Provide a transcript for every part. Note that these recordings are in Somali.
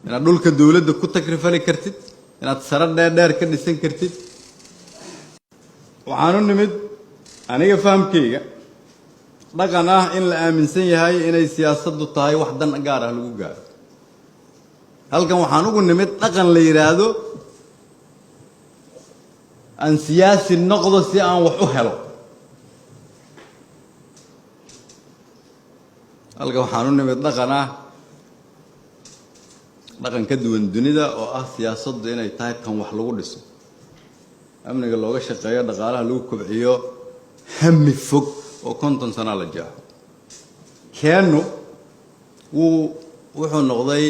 inaad dhulka dawladda ku takrifali kartid inaad sare dheer ka dhisan kartid waxaan u nimid aniga fahamkayga dhaqan ah in la aaminsan yahay inay siyaasaddu tahay wax dan gaar ah lagu gaaro halkan waxaan ugu nimid dhaqan la yiraahdo aan siyaasi noqdo si aan wax u helo halkan waxaan u nimid dhaqan ka duwan dunida oo ah siyaasaddu inay tahay tan wax lagu dhiso amniga looga shaqeeyo dhaqaalaha lagu kobciyo hami fog oo 50 sano la jaaxo keenu wuxuu noqday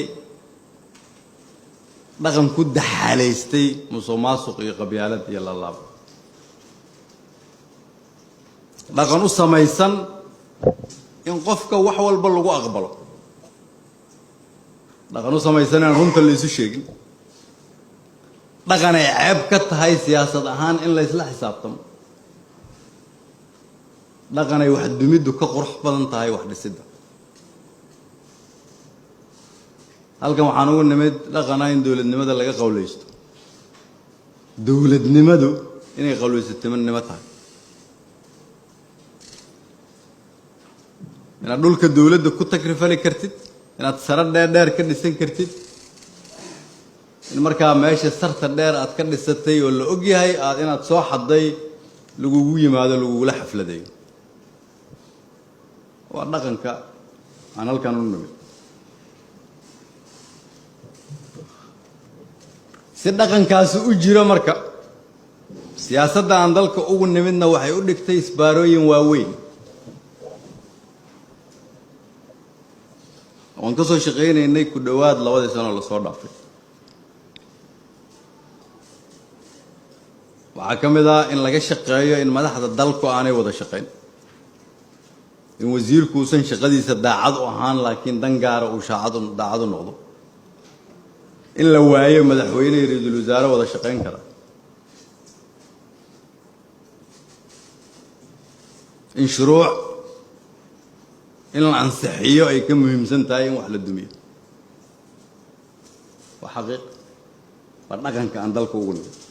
dhaqan ku daxaleystay musuqmaasuq iyo qabyaalad iyo lalaab dhaqan u samaysan in qofka wax walba lagu aqbalo dhaqan u samaysan in runta la isu sheegin dhaqan ay ceeb ka tahay siyaasad ahaan in la isla xisaabtamo dhaqan ay wax dumiddu ka qurux badan tahay wax dhisidda halkan waxaan ugu nimid dhaqan in dawladnimada laga qowleysto dawladnimadu inay qowleysatinimo tahay inaad dhulka dawladda ku takrifali kartid inaad sare dheer ka dhisan kartid in markaa meesha sarta dheer aad ka dhisatay oo la og yahay inaad soo xaday lagugu yimaado lagugula xafladeeyo waa dhaqanka aan halkan u nimid si dhaqankaasi u jiro marka siyaasadda aan dalka ugu nimidna waxay u dhigtay isbaarooyin waaweyn oon ka soo shaqaynaynay ku dhowaad 2 sano la soo dhaafay waxaa ka mid ah in laga shaqeeyo in madaxda dalku aanay wada shaqayn in wasiirku uusan shaqadiisa daacad u ahaan laakiin dan gaara uu daacad u noqdo in la waayo madaxweyne iyo ra'iisul wasaare wada shaqayn kara in shuruuc in la ansixiyo ay ka muhiimsan tahay in wax la dumiyo waa xaqiiq waa dhaqanka aan dalka ugu nimid